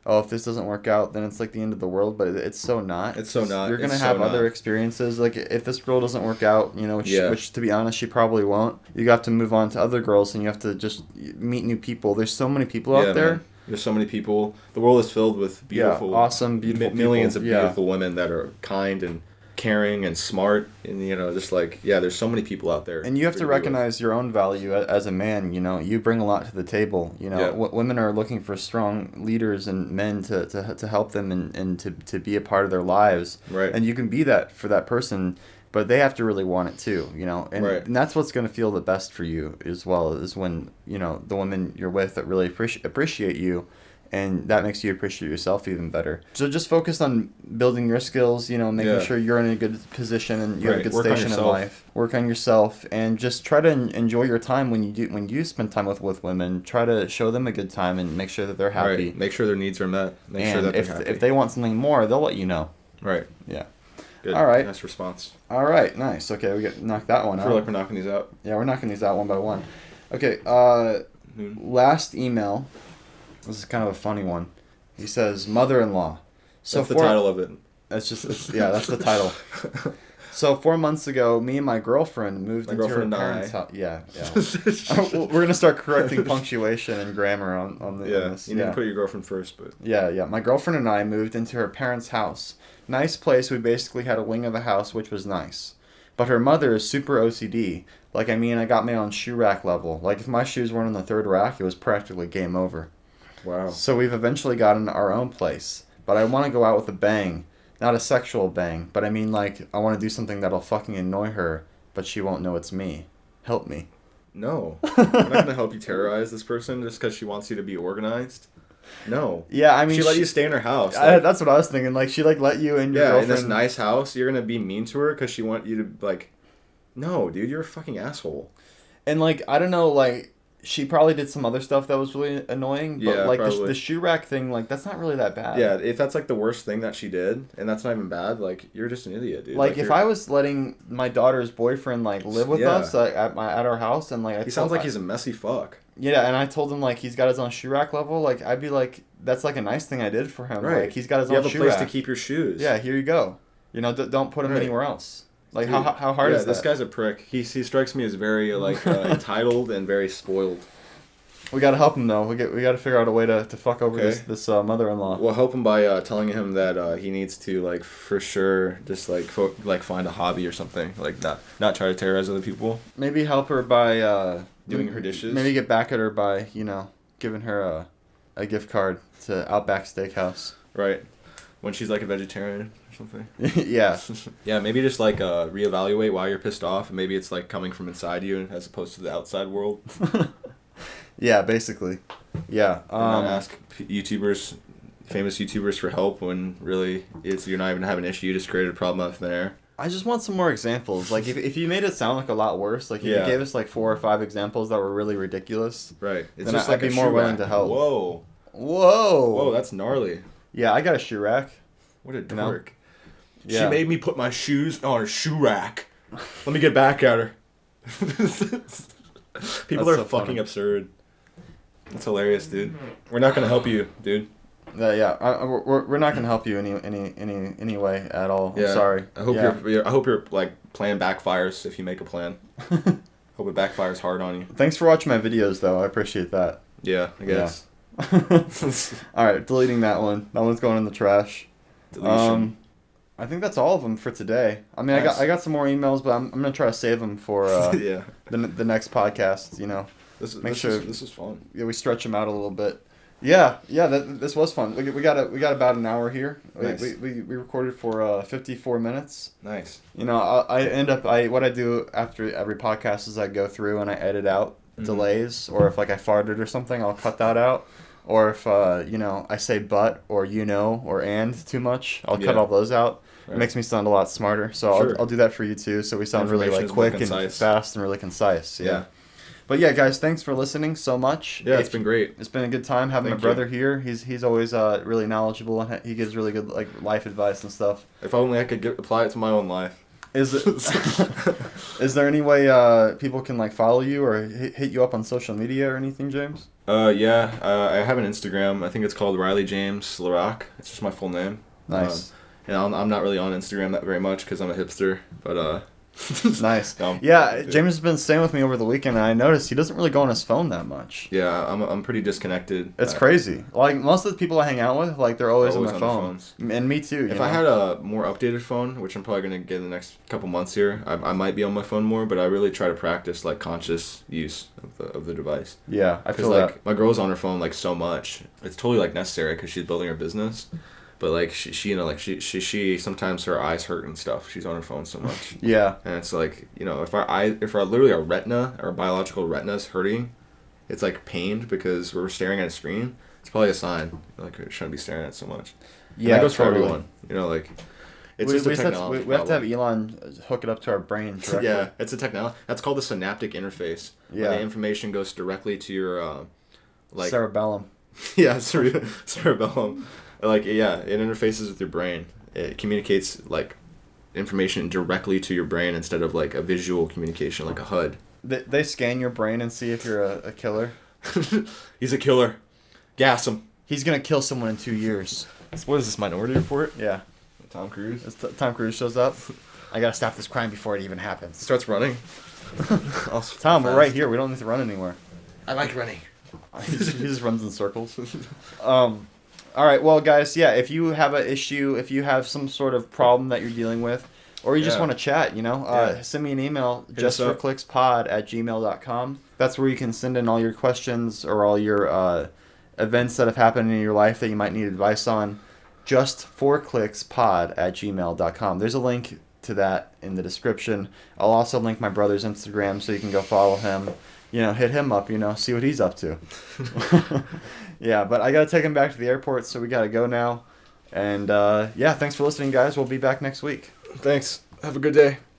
oh, if this doesn't work out, then it's the end of the world, but it's so not. It's so not. You're going to have other experiences. If this girl doesn't work out, which to be honest, she probably won't, you have to move on to other girls and you have to just meet new people. There's so many people out there. Man. There's so many people. The world is filled with beautiful, awesome, beautiful millions people. of beautiful women that are kind and caring and smart, and there's so many people out there, and you have to recognize your own value as a man. You bring a lot to the table. Women are looking for strong leaders and men to help them and to be a part of their lives, right? And you can be that for that person, but they have to really want it too, and, right. And that's what's going to feel the best for you as well, is when the women you're with that really appreciate you. And that makes you appreciate yourself even better. So just focus on building your skills, making sure you're in a good position and you have a good station in life. Work on yourself and just try to enjoy your time when you spend time with women. Try to show them a good time and make sure that they're happy. Right. Make sure their needs are met. Make sure that they're happy. If they want something more, they'll let you know. Right. Yeah. Good. All right. Nice response. All right. Nice. Okay, we knocked that one I out. feel like we're knocking these out. Yeah, we're knocking these out one by one. Okay. Last email. This is kind of a funny one. He says, "Mother-in-law." So that's the title of it. That's that's the title. So 4 months ago, me and my girlfriend moved into her parents' house. Yeah. We're gonna start correcting punctuation and grammar on this. You need to put your girlfriend first, but. Yeah. My girlfriend and I moved into her parents' house. Nice place. We basically had a wing of the house, which was nice. But her mother is super OCD. Like, I got me on shoe rack level. Like, if my shoes weren't on the third rack, it was practically game over. Wow. So we've eventually gotten our own place. But I want to go out with a bang. Not a sexual bang, but I want to do something that'll fucking annoy her, but she won't know it's me. Help me. No. I'm not going to help you terrorize this person just because she wants you to be organized. No. Yeah, she let you stay in her house. That's what I was thinking. Like, she, let you and your girlfriend... in this nice house, you're going to be mean to her because she wants you to, No, dude, you're a fucking asshole. And, I don't know, she probably did some other stuff that was really annoying, but the shoe rack thing, that's not really that bad. Yeah, if that's the worst thing that she did, and that's not even bad, you're just an idiot, dude. If I was letting my daughter's boyfriend live with us at our house, and he sounds like he's a messy fuck. Yeah, and I told him he's got his own shoe rack level. I'd be that's a nice thing I did for him. Right. He's got his own shoe rack. You have a place to keep your shoes. Yeah, here you go. Don't put him anywhere else. How hard is that? This guy's a prick. He strikes me as very entitled and very spoiled. We gotta help him though. We gotta figure out a way to fuck over this mother-in-law. We'll help him by telling him that he needs to for sure just find a hobby or something, not try to terrorize other people. Maybe help her by doing her dishes. Maybe get back at her by giving her a gift card to Outback Steakhouse. Right, when she's a vegetarian or something. Yeah. Yeah, maybe just reevaluate why you're pissed off, and maybe it's coming from inside you as opposed to the outside world. Yeah, basically. Yeah. Not ask famous YouTubers for help when really you're not even having an issue. You just created a problem out of thin air. I just want some more examples. If you made it sound a lot worse, if you gave us 4 or 5 examples that were really ridiculous, right? It's then I'd be more willing to help. Whoa, that's gnarly. Yeah, I got a shoe rack. What a dork. Yeah. She made me put my shoes on her shoe rack. Let me get back at her. People are so fucking absurd. That's hilarious, dude. We're not gonna help you, dude. We're not gonna help you any way at all. I'm sorry. I hope your plan backfires if you make a plan. Hope it backfires hard on you. Thanks for watching my videos, though. I appreciate that. Yeah, I guess. All right, deleting that one. That one's going in the trash. Deletion. I think that's all of them for today. Nice. I got some more emails, but I'm gonna try to save them for the next podcast. This is fun. Yeah, we stretch them out a little bit. Yeah. This was fun. We got about an hour here. Nice. We recorded for 54 minutes. Nice. What I do after every podcast is I go through and I edit out delays, or if I farted or something, I'll cut that out. Or if I say but or or and too much, I'll cut all those out. Right. It makes me sound a lot smarter. So I'll do that for you too. So we sound really quick and fast and really concise. Yeah. But yeah, guys, thanks for listening so much. Yeah, it's been great. It's been a good time having my brother here. He's always really knowledgeable and he gives really good life advice and stuff. If only I could apply it to my own life. Is there any way people can follow you or hit you up on social media or anything, James? I have an Instagram. I think it's called Riley James Larock. It's just my full name. Nice. And I'm not really on Instagram that very much because I'm a hipster, but Nice. Yeah, James has been staying with me over the weekend, and I noticed he doesn't really go on his phone that much. Yeah, I'm pretty disconnected. It's crazy. Most of the people I hang out with, they're always on their phones. And me too. If I had a more updated phone, which I'm probably gonna get in the next couple months here, I might be on my phone more. But I really try to practice conscious use of the device. Yeah, I feel that. My girl's on her phone so much. It's totally necessary because she's building her business. But she sometimes her eyes hurt and stuff. She's on her phone so much. Yeah. And it's if literally our retina, our biological retina is hurting, it's pained because we're staring at a screen. It's probably a sign we shouldn't be staring at it so much. Yeah, and that goes totally. for everyone. It's just a technology. We have to have Elon hook it up to our brain directly. Yeah, it's a technology. That's called the synaptic interface. Yeah. The information goes directly to your cerebellum. Yeah, cerebellum. It interfaces with your brain. It communicates information directly to your brain instead of like a visual communication, like a HUD. They scan your brain and see if you're a killer. He's a killer. Gas him. He's gonna kill someone in 2 years. What is this, Minority Report? Yeah. Tom Cruise? Tom Cruise shows up. I gotta stop this crime before it even happens. Starts running. Tom, we're right here. We don't need to run anywhere. I like running. He just runs in circles. All right, well, guys, yeah, if you have an issue, if you have some sort of problem that you're dealing with, or you just want to chat, send me an email, justforclickspod@gmail.com. That's where you can send in all your questions or all your events that have happened in your life that you might need advice on. Justforclickspod@gmail.com. There's a link to that in the description. I'll also link my brother's Instagram so you can go follow him. Hit him up, see what he's up to. Yeah, but I got to take him back to the airport, so we got to go now. And, thanks for listening, guys. We'll be back next week. Thanks. Have a good day.